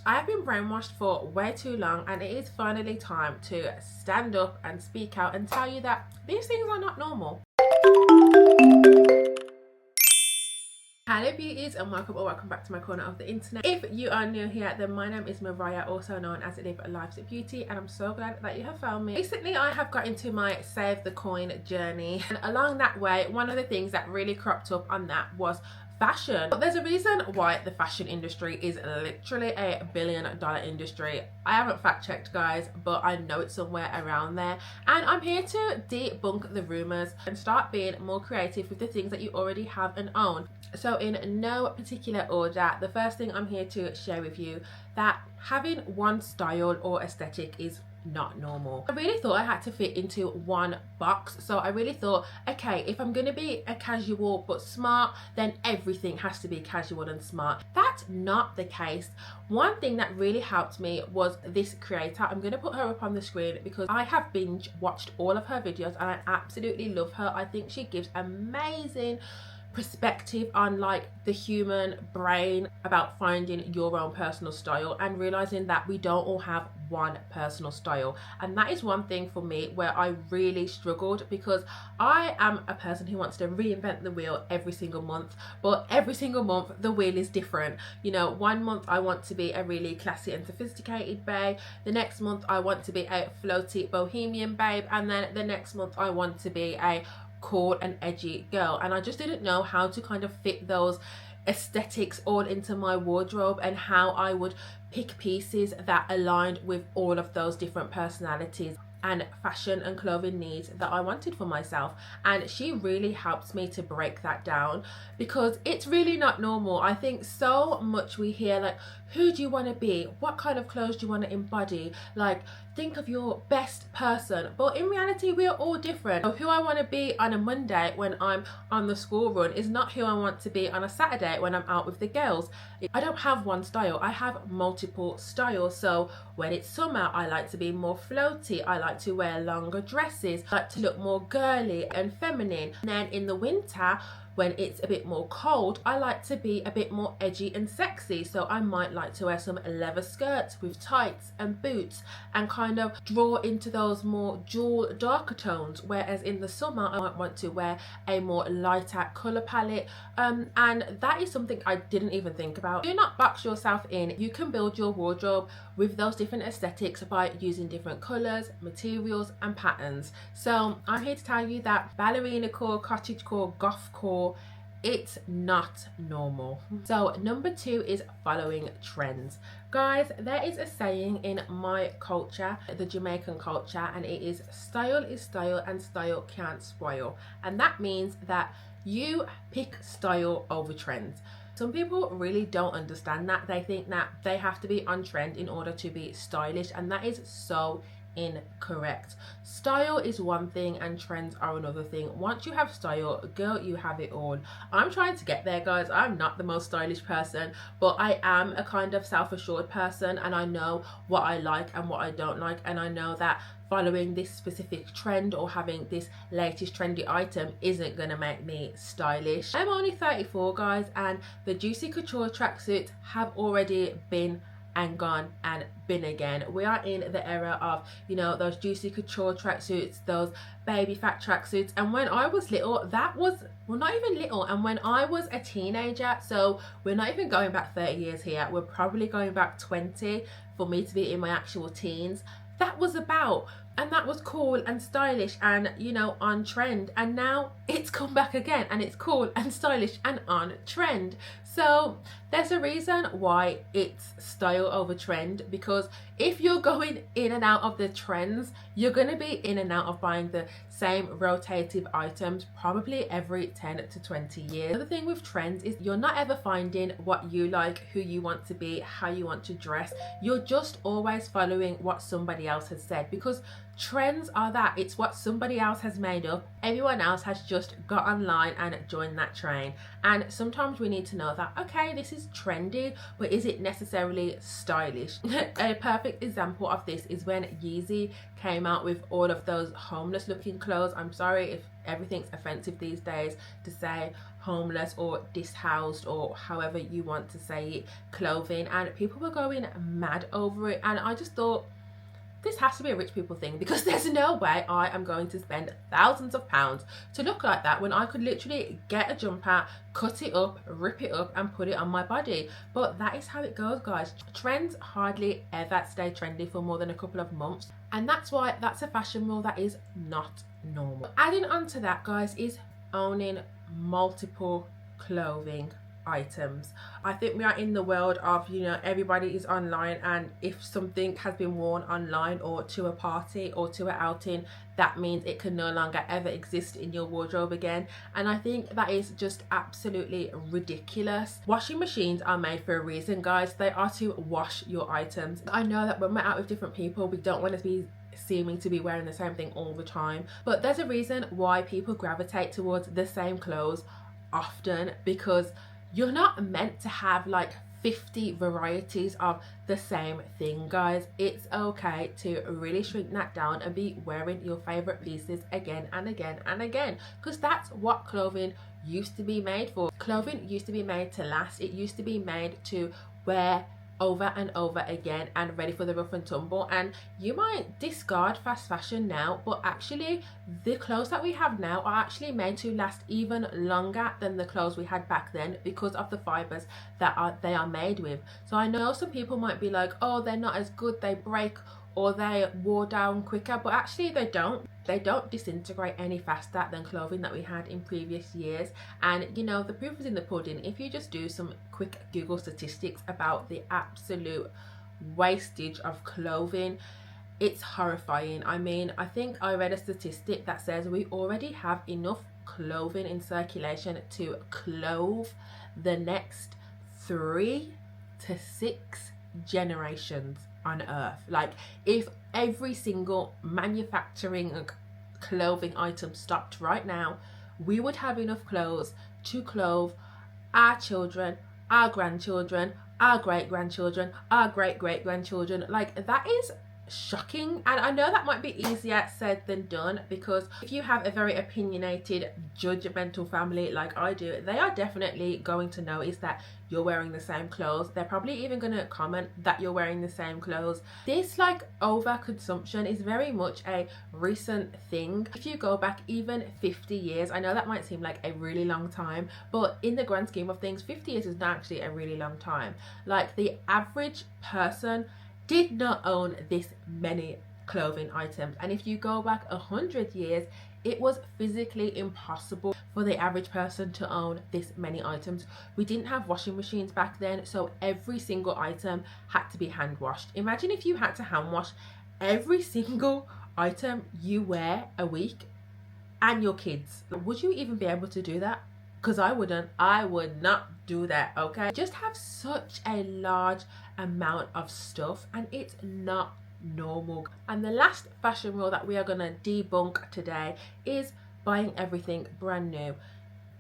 I have been brainwashed for way too long, and it is finally time to stand up and speak out and tell you that these things are not normal. Hello beauties, and welcome or welcome back to my corner of the internet. If you are new here, then my name is Mariah, also known as Live Life's Beauty, and I'm so glad that you have found me. Recently I have got into my save the coin journey, and along that way one of the things that really cropped up on that was fashion. But there's a reason why the fashion industry is literally a $1 billion industry. I haven't fact checked, guys, but I know it's somewhere around there, and I'm here to debunk the rumors and start being more creative with the things that you already have and own. So in no particular order, the first thing I'm here to share with you that having one style or aesthetic is not normal. I really thought I had to fit into one box, so I really thought, okay, if I'm gonna be a casual but smart, then everything has to be casual and smart. That's not the case. One thing that really helped me was this creator. I'm gonna put her up on the screen because I have binge watched all of her videos and I absolutely love her. I think she gives amazing perspective on like the human brain about finding your own personal style and realizing that we don't all have one personal style. And that is one thing for me where I really struggled, because I am a person who wants to reinvent the wheel every single month, but every single month the wheel is different. You know, one month I want to be a really classy and sophisticated babe, the next month I want to be a floaty bohemian babe, and then the next month I want to be a cool and edgy girl. And I just didn't know how to kind of fit those aesthetics all into my wardrobe and how I would pick pieces that aligned with all of those different personalities and fashion and clothing needs that I wanted for myself. And she really helps me to break that down, because it's really not normal. I think so much we hear like, who do you want to be? What kind of clothes do you want to embody? Like, think of your best person. But in reality, we are all different. So who I want to be on a Monday when I'm on the school run is not who I want to be on a Saturday when I'm out with the girls. I don't have one style. I have multiple styles. So when it's summer, I like to be more floaty. I like to wear longer dresses. I like to look more girly and feminine. And then in the winter, when it's a bit more cold, I like to be a bit more edgy and sexy. So I might like to wear some leather skirts with tights and boots and kind of draw into those more jewel darker tones. Whereas in the summer, I might want to wear a more lighter color palette. And that is something I didn't even think about. Do not box yourself in. You can build your wardrobe with those different aesthetics by using different colors, materials and patterns. So I'm here to tell you that ballerina core, cottage core, goth core, it's not normal. So number 2 is following trends. Guys, there is a saying in my culture, the Jamaican culture, and it is style and style can't spoil. And that means that you pick style over trends. Some people really don't understand that. They think that they have to be on trend in order to be stylish, and that is so incorrect. Style is one thing and trends are another thing. Once you have style, girl, you have it all. I'm trying to get there, guys. I'm not the most stylish person, but I am a kind of self-assured person, and I know what I like and what I don't like, and I know that following this specific trend or having this latest trendy item isn't gonna make me stylish. I'm only 34, guys, and the Juicy Couture tracksuits have already been and gone and been again. We are in the era of, you know, those Juicy Couture tracksuits, those baby fat tracksuits. And when I was little, that was, well, not even little, and when I was a teenager, so we're not even going back 30 years here, we're probably going back 20 for me to be in my actual teens, that was about, and that was cool and stylish and, you know, on trend. And now it's come back again and it's cool and stylish and on trend. So there's a reason why it's style over trend, because if you're going in and out of the trends, you're going to be in and out of buying the same rotative items probably every 10 to 20 years. The thing with trends is you're not ever finding what you like, who you want to be, how you want to dress. You're just always following what somebody else has said, because Trends are that. It's what somebody else has made up. Everyone else has just got online and joined that train. And sometimes we need to know that, okay, this is trendy, but is it necessarily stylish? A perfect example of this is when Yeezy came out with all of those homeless looking clothes. I'm sorry if everything's offensive these days to say homeless or dishoused or however you want to say it, clothing, and people were going mad over it. And I just thought, this has to be a rich people thing, because there's no way I am going to spend thousands of pounds to look like that when I could literally get a jumper, cut it up, rip it up and put it on my body. But that is how it goes, guys. Trends hardly ever stay trendy for more than a couple of months, and that's why that's a fashion rule that is not normal. Adding on to that, guys, is owning multiple clothing items. I think we are in the world of, you know, everybody is online, and if something has been worn online or to a party or to an outing, that means it can no longer ever exist in your wardrobe again. And I think that is just absolutely ridiculous. Washing machines are made for a reason, guys. They are to wash your items. I know that when we're out with different people, we don't want to be seeming to be wearing the same thing all the time, but there's a reason why people gravitate towards the same clothes often, because you're not meant to have like 50 varieties of the same thing, guys. It's okay to really shrink that down and be wearing your favorite pieces again and again and again, because that's what clothing used to be made for. Clothing used to be made to last. It used to be made to wear over and over again and ready for the rough and tumble. And you might discard fast fashion now, but actually the clothes that we have now are actually made to last even longer than the clothes we had back then, because of the fibers that they are made with. So I know some people might be like, oh, they're not as good, they break or they wore down quicker, but actually they don't. They don't disintegrate any faster than clothing that we had in previous years. And you know, the proof is in the pudding. If you just do some quick Google statistics about the absolute wastage of clothing, it's horrifying. I mean, I think I read a statistic that says we already have enough clothing in circulation to clothe the next 3 to 6 generations on earth. Like, if every single manufacturing clothing item stopped right now, we would have enough clothes to clothe our children, our grandchildren, our great-grandchildren, our great-great-grandchildren. Like, that is shocking. And I know that might be easier said than done, because if you have a very opinionated, judgmental family like I do, they are definitely going to notice that you're wearing the same clothes. They're probably even going to comment that you're wearing the same clothes. This like overconsumption is very much a recent thing. If you go back even 50 years, I know that might seem like a really long time, but in the grand scheme of things, 50 years is not actually a really long time. Like, the average person did not own this many clothing items, and if you go back 100 years, it was physically impossible for the average person to own this many items. We didn't have washing machines back then, so every single item had to be hand washed. Imagine if you had to hand wash every single item you wear a week, and your kids. Would you even be able to do that? Because I wouldn't. I would not do that, okay? Just have such a large amount of stuff, and it's not normal. And the last fashion rule that we are going to debunk today is buying everything brand new.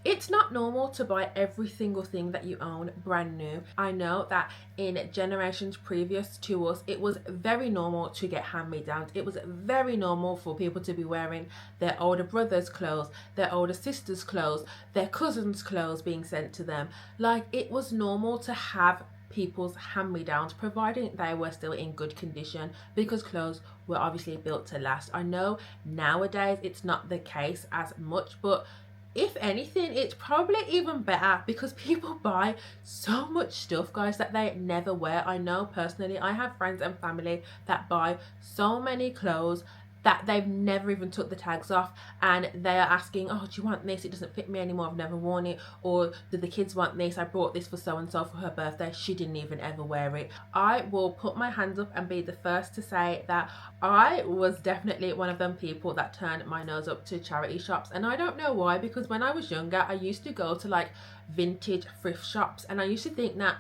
It's not normal to buy every single thing that you own brand new. I know that in generations previous to us, it was very normal to get hand-me-downs. It was very normal for people to be wearing their older brother's clothes, their older sister's clothes, their cousin's clothes being sent to them. Like, it was normal to have people's hand-me-downs, providing they were still in good condition, because clothes were obviously built to last. I know nowadays it's not the case as much, but if anything, it's probably even better, because people buy so much stuff, guys, that they never wear. I know personally, I have friends and family that buy so many clothes that they've never even took the tags off, and they are asking, oh, do you want this? It doesn't fit me anymore, I've never worn it. Or do the kids want this? I brought this for so and so for her birthday, she didn't even ever wear it. I will put my hands up and be the first to say that I was definitely one of them people that turned my nose up to charity shops. And I don't know why, because when I was younger, I used to go to like vintage thrift shops, and I used to think that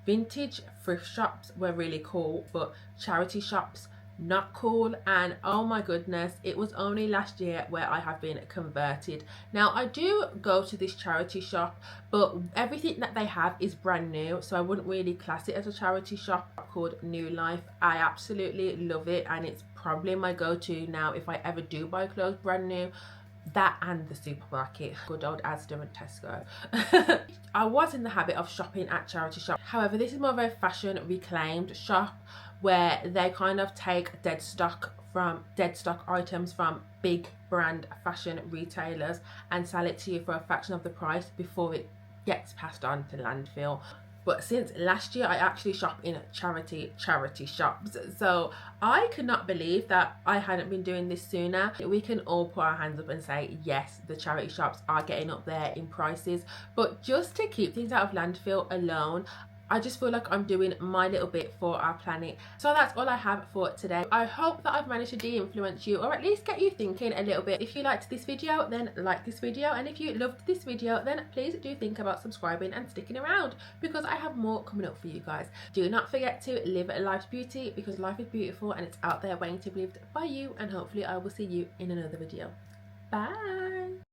vintage thrift shops were really cool, but charity shops not cool. And oh my goodness, it was only last year where I have been converted. Now I do go to this charity shop, but everything that they have is brand new, so I wouldn't really class it as a charity shop. Called New Life. I absolutely love it, and it's probably my go-to now if I ever do buy clothes brand new. That and the supermarket, good old Asda and Tesco. I was in the habit of shopping at charity shops, however this is more of a fashion reclaimed shop where they kind of take dead stock items from big brand fashion retailers and sell it to you for a fraction of the price before it gets passed on to landfill. But since last year I actually shop in charity shops, so I could not believe that I hadn't been doing this sooner. We can all put our hands up and say yes, the charity shops are getting up there in prices, but just to keep things out of landfill alone, I just feel like I'm doing my little bit for our planet. So that's all I have for today. I hope that I've managed to de-influence you, or at least get you thinking a little bit. If you liked this video, then like this video, and if you loved this video, then please do think about subscribing and sticking around, because I have more coming up for you guys. Do not forget to live life's beauty, because life is beautiful and it's out there waiting to be lived by you, and hopefully I will see you in another video. Bye.